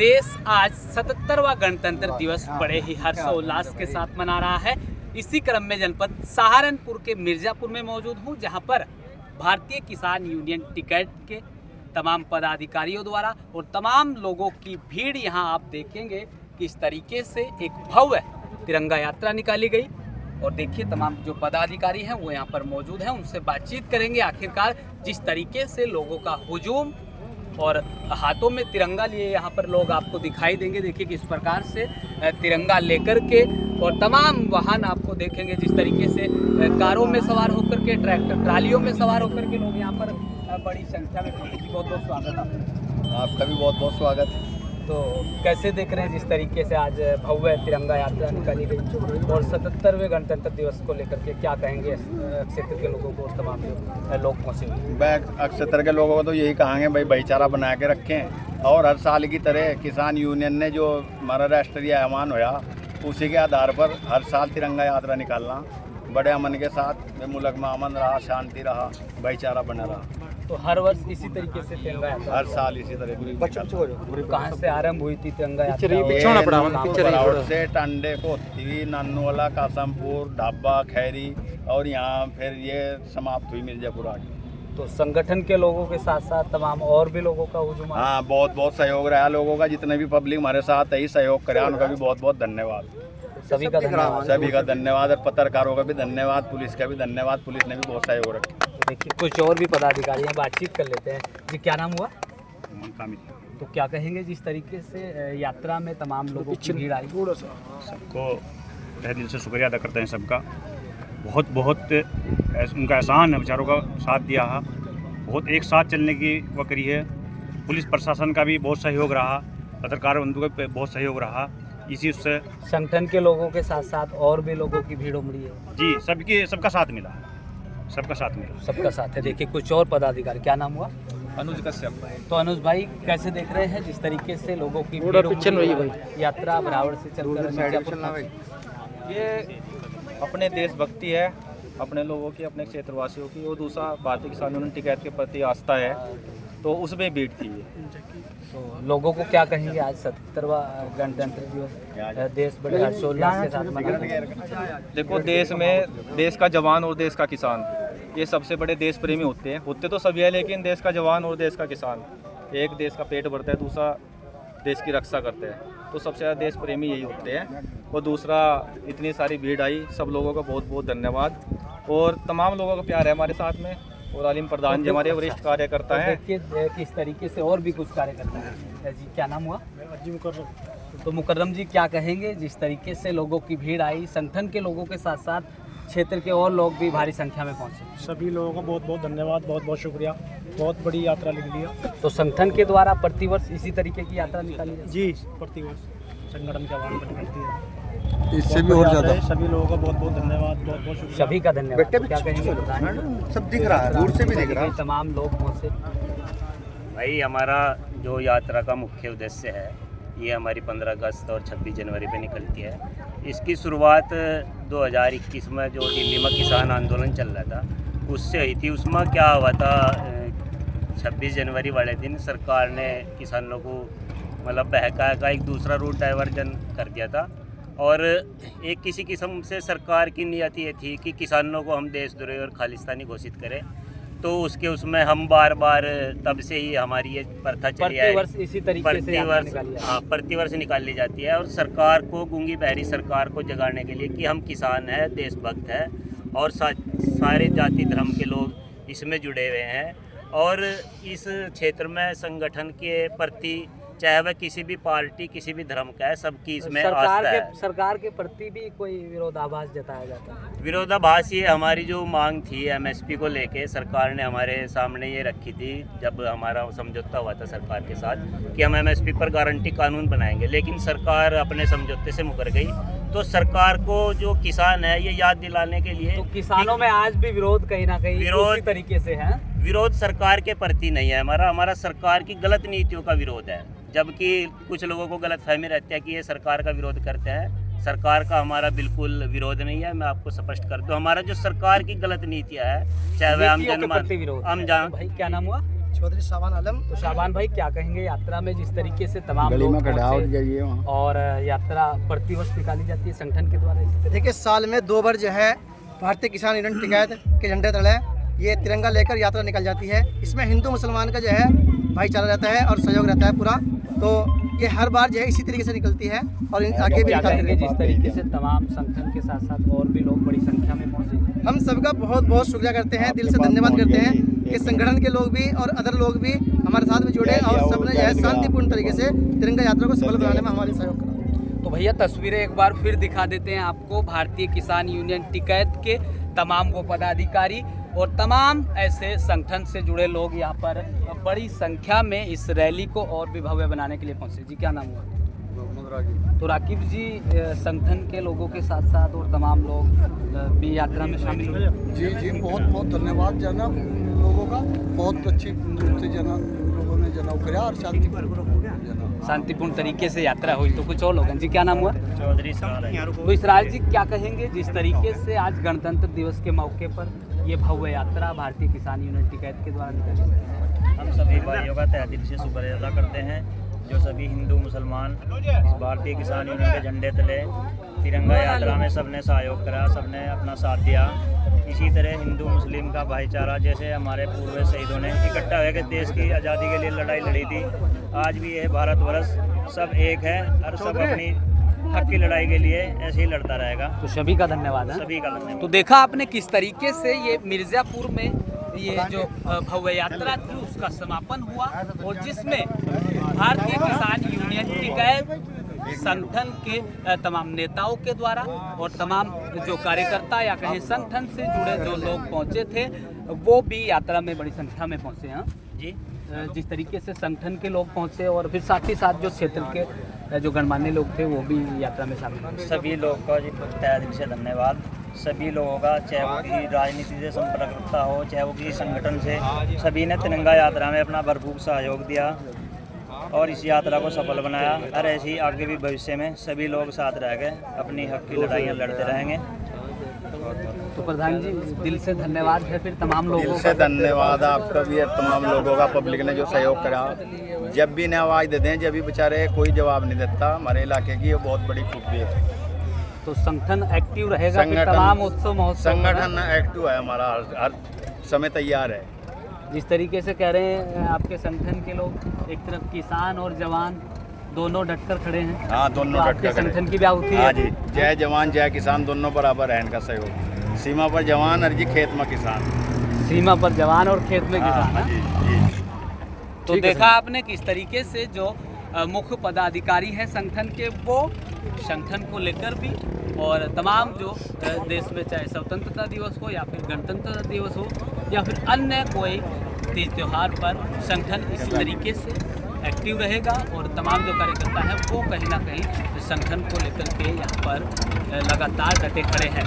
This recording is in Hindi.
देश आज 77वां गणतंत्र दिवस बड़े ही हर्षोल्लास के साथ मना रहा है। इसी क्रम में जनपद सहारनपुर के मिर्जापुर में मौजूद हूं, जहां पर भारतीय किसान यूनियन टिकैत के तमाम पदाधिकारियों द्वारा और तमाम लोगों की भीड़ यहां आप देखेंगे कि इस तरीके से एक भव्य तिरंगा यात्रा निकाली गई। और देखिए तमाम जो पदाधिकारी हैं वो यहाँ पर मौजूद हैं, उनसे बातचीत करेंगे। आखिरकार जिस तरीके से लोगों का हुजूम और हाथों में तिरंगा लिए यहाँ पर लोग आपको दिखाई देंगे। देखिए किस प्रकार से तिरंगा लेकर के और तमाम वाहन आपको देखेंगे जिस तरीके से कारों में सवार होकर के, ट्रैक्टर ट्रालियों में सवार होकर के लोग यहाँ पर बड़ी संख्या में पहुंचे। बहुत बहुत स्वागत आपका भी बहुत बहुत स्वागत। तो कैसे देख रहे हैं जिस तरीके से आज भव्य तिरंगा यात्रा निकाली गई और 77वें गणतंत्र दिवस को लेकर के क्या कहेंगे क्षेत्र के लोगों को और तमाम लोग पहुँचे हुए? क्षेत्र के लोगों को तो यही कहेंगे भाई भाईचारा बना के रखें और हर साल की तरह किसान यूनियन ने जो हमारा राष्ट्रीय आह्वान होया उसी के आधार पर हर साल तिरंगा यात्रा निकालना बड़े अमन के साथ। मुल्क में अमन रहा, शांति रहा, भाईचारा बना रहा। तो हर वर्ष इसी तरीके से तिरंगा यात्रा हर साल इसी तरह। कहाँ से आरंभ हुई थी तिरंगा यात्रा? से टांडे कोती, नानूवाला, कासमपुर, ढाबा, खैरी और यहाँ फिर ये समाप्त हुई मिर्जापुर आगे। तो संगठन के लोगों के साथ साथ तमाम और भी लोगों का हुजूम? हाँ, बहुत बहुत सहयोग रहा लोगों का। जितने भी पब्लिक हमारे साथ ही सहयोग करे उनका भी बहुत बहुत धन्यवाद। सभी का धन्यवाद। सभी का धन्यवाद और पत्रकारों का भी धन्यवाद, पुलिस का भी धन्यवाद। पुलिस ने भी बहुत सहयोग रखा। तो देखिए कुछ और भी पदाधिकारी हैं, बातचीत कर लेते हैं। जी क्या नाम हुआ? तो क्या कहेंगे जिस तरीके से यात्रा में तमाम लोगों की भीड़ आई? सबको तहे दिल से शुक्रिया अदा करते हैं सबका। बहुत बहुत उनका एहसान है, बेचारों का साथ दिया है। बहुत एक साथ चलने की वो करी है। पुलिस प्रशासन का भी बहुत सहयोग रहा, पत्रकार बंधु का बहुत सहयोग रहा। इसी उससे संगठन के लोगों के साथ साथ और भी लोगों की भीड़ उमड़ी है। जी, सबका साथ मिला, सबका साथ मिला, सबका साथ है। देखिए कुछ और पदाधिकारी, क्या नाम हुआ? अनुज कश्यप। तो अनुज भाई कैसे देख रहे हैं जिस तरीके से लोगों की भीड़ उमड़ी, यात्रा बराबर से चलकर? ये अपने देशभक्ति है, अपने लोगों की, अपने क्षेत्रवासियों की, और दूसरा भारतीय किसान यूनियन टिकैत के प्रति आस्था है, तो उसमें भीड़ थी ये। तो लोगों को क्या कहेंगे आज 77वां गणतंत्र दिवस देश बड़े हर्षोल्लास के साथ मना रहा है? देखो, देश में देश का जवान और देश का किसान ये सबसे बड़े देश प्रेमी होते तो सभी है, लेकिन देश का जवान और देश का किसान एक देश का पेट भरता है, दूसरा देश की रक्षा करते हैं, तो सबसे ज़्यादा देश प्रेमी यही होते हैं। और दूसरा इतनी सारी भीड़ आई, सब लोगों का बहुत बहुत धन्यवाद। और तमाम लोगों का प्यार है हमारे साथ में। और आलिम प्रधान जी हमारे वरिष्ठ कार्यकर्ता हैं। देखिए किस तरीके से और भी कुछ कार्यकर्ता हैं। जी क्या नाम हुआ? जी मुकर्रम। तो मुकर्रम जी क्या कहेंगे जिस तरीके से लोगों की भीड़ आई, संगठन के लोगों के साथ साथ क्षेत्र के और लोग भी भारी संख्या में पहुंचे? सभी लोगों को बहुत बहुत धन्यवाद, बहुत बहुत शुक्रिया। बहुत बड़ी यात्रा निकली है। तो संगठन के द्वारा प्रतिवर्ष इसी तरीके की यात्रा निकाली जाती है? जी, प्रतिवर्ष संगठन के आह्वान पर निकलती है। इससे भी और ज़्यादा सभी लोगों का बहुत बहुत धन्यवाद, बहुत बहुत शुक्रिया। सभी का धन्यवाद। क्या कहेंगे? सब दिख रहा है, दूर से भी दिख रहा है। तमाम लोग पहुंचे। भाई हमारा जो यात्रा का मुख्य उद्देश्य है, ये हमारी 15 अगस्त और 26 जनवरी पे निकलती है। इसकी शुरुआत 2021 में जो दिल्ली में किसान आंदोलन चल रहा था उससे हुई थी। उसमें क्या हुआ था, 26 जनवरी वाले दिन सरकार ने किसानों को मतलब बहका का एक दूसरा रूट डाइवर्जन कर दिया था। और एक किसी किस्म से सरकार की नीयत ये थी कि किसानों को हम देशद्रोही और खालिस्तानी घोषित करें। तो उसमें हम बार बार तब से ही हमारी ये प्रथा चली है, इसी तरीके से प्रतिवर्ष निकाली जाती है। और सरकार को, गूंगी बहरी सरकार को जगाने के लिए कि हम किसान हैं, देशभक्त हैं और सारे जाति धर्म के लोग इसमें जुड़े हुए हैं। और इस क्षेत्र में संगठन के प्रति, चाहे वह किसी भी पार्टी, किसी भी धर्म का है, सबकी इसमें आस्था है। सरकार के प्रति भी कोई विरोधाभास जताया जाता है? विरोधाभास ये हमारी जो मांग थी एमएसपी को लेके, सरकार ने हमारे सामने ये रखी थी जब हमारा समझौता हुआ था सरकार के साथ कि हम एमएसपी पर गारंटी कानून बनाएंगे, लेकिन सरकार अपने समझौते से मुकर गई। तो सरकार को जो किसान है ये याद दिलाने के लिए, तो किसानों में आज भी विरोध कहीं ना कहीं उसी तरीके से है। विरोध सरकार के प्रति नहीं है हमारा सरकार की गलत नीतियों का विरोध है। जबकि कुछ लोगों को गलतफहमी रहती है कि ये सरकार का विरोध करते हैं। सरकार का हमारा बिल्कुल विरोध नहीं है। मैं आपको स्पष्ट कर दूं, हमारा जो सरकार की गलत नीतियां है, चाहे वह भाई क्या नाम हुआ? चौधरी शाबान आलम। तो शाबान भाई क्या कहेंगे यात्रा में जिस तरीके से तमाम गली में लोग खड़ा हो पहुंचे जाइए वहाँ। और यात्रा प्रतिवर्ष निकाली जाती है संगठन के द्वारा, इस तरह देखिए साल में 2 बार जो है भारतीय किसान यूनियन टिकैत के झंडे तले ये तिरंगा लेकर यात्रा निकल जाती है। इसमें हिंदू मुसलमान का जो है भाईचारा रहता है और सहयोग रहता है पूरा। तो ये हर बार जो है इसी तरीके से निकलती है और आगे भी क्या निकलती कहेंगे जिस रहेगी। तरीके से तमाम संगठन के साथ साथ और भी लोग बड़ी संख्या में पहुंचे? हम सबका बहुत बहुत शुक्रिया करते हैं, दिल से धन्यवाद करते हैं कि संगठन के लोग भी और अदर लोग भी हमारे साथ में जुड़े और सबने जो है शांतिपूर्ण तरीके से तिरंगा यात्रा को सफल बनाने में हमारी सहयोग करा। तो भैया तस्वीरें एक बार फिर दिखा देते हैं आपको भारतीय किसान यूनियन टिकैत के तमाम वो पदाधिकारी और तमाम ऐसे संगठन से जुड़े लोग यहाँ पर बड़ी संख्या में इस रैली को और भी भव्य बनाने के लिए पहुँचे। जी क्या नाम हुआ? तो राकीब जी संगठन के लोगों के साथ साथ और तमाम लोग भी यात्रा में शामिल हुए। जी जी बहुत बहुत धन्यवाद जना लोगों का, बहुत अच्छी रूप से जना लोगों ने जना कराया और शांतिपूर्ण तरीके से यात्रा हुई। तो कुछ और लोग हैं। जी क्या नाम हुआ? चौधरी तो इसराइल जी क्या कहेंगे जिस तरीके से आज गणतंत्र दिवस के मौके पर ये भव्य यात्रा भारतीय किसान यूनियन टिकैत के द्वारा निकाली? हम सभी भाइयों का तहे दिल से शुक्रिया अदा करते हैं जो सभी हिंदू मुसलमान इस भारतीय किसान यूनियन के झंडे तले तिरंगा यात्रा में सबने सहयोग करा, सबने अपना साथ दिया। इसी तरह हिंदू मुस्लिम का भाईचारा, जैसे हमारे पूर्व शहीदों ने इकट्ठा होकर देश की आज़ादी के लिए लड़ाई लड़ी थी, आज भी यह भारतवर्ष सब एक है और सब अपनी हक की लड़ाई के लिए ऐसे ही लड़ता रहेगा। तो सभी का धन्यवाद है। सभी का धन्यवाद। तो देखा आपने किस तरीके से ये मिर्ज़ापुर में ये जो भव्य यात्रा थी उसका समापन हुआ और जिसमें भारतीय किसान यूनियन टिकैत संगठन के तमाम नेताओं के द्वारा और तमाम जो कार्यकर्ता या कहें संगठन से जुड़े जो लोग पहुंचे थे वो भी यात्रा में बड़ी संख्या में पहुंचे हैं। जी जिस तरीके से संगठन के लोग पहुंचे और फिर साथ ही साथ जो क्षेत्र के जो गणमान्य लोग थे वो भी यात्रा में शामिल हुए। सभी लोग का जी तहे दिल से धन्यवाद। सभी लोगों का, चाहे वो किसी राजनीति से संपर्क रखता हो, चाहे वो किसी संगठन से, सभी ने तिरंगा यात्रा में अपना भरपूर सहयोग दिया और इस यात्रा को सफल बनाया। और ऐसे ही आगे भी भविष्य में सभी लोग साथ रह गए अपनी हक की लड़ाइयाँ लड़ते रहेंगे। तो प्रधान जी दिल से धन्यवाद है फिर तमाम लोगों दिल से धन्यवाद आपका भी है, तमाम लोगों का, पब्लिक ने जो सहयोग करा। जब भी इन्हें आवाज़ देते हैं, जब भी बेचारे कोई जवाब नहीं देता हमारे इलाके की, ये बहुत बड़ी खूबी है। तो संगठन एक्टिव रहेगा फिर तमाम उत्सव महोत्सव? संगठन एक्टिव है हमारा, हर समय तैयार है। जिस तरीके से कह रहे हैं आपके संगठन के लोग, एक तरफ किसान और जवान दोनों डटकर खड़े हैं। हाँ दोनों तो डट आपके कर खड़े। संगठन की भी आहुति है? हाँ जी, जय जवान जय किसान दोनों बराबर है इनका सहयोग। सीमा पर जवान और जी खेत में किसान। सीमा पर जवान और खेत में हाँ, किसान। हाँ जी, जी। तो देखा आपने किस तरीके से जो मुख्य पदाधिकारी हैं संगठन के, वो संगठन को लेकर भी और तमाम जो देश में चाहे स्वतंत्रता दिवस हो या फिर गणतंत्र दिवस हो या फिर अन्य कोई तीज त्यौहार पर संगठन इस तरीके से एक्टिव रहेगा और तमाम जो कार्यकर्ता हैं वो कहीं ना कहीं संगठन को लेकर के यहाँ पर लगातार डटे खड़े हैं।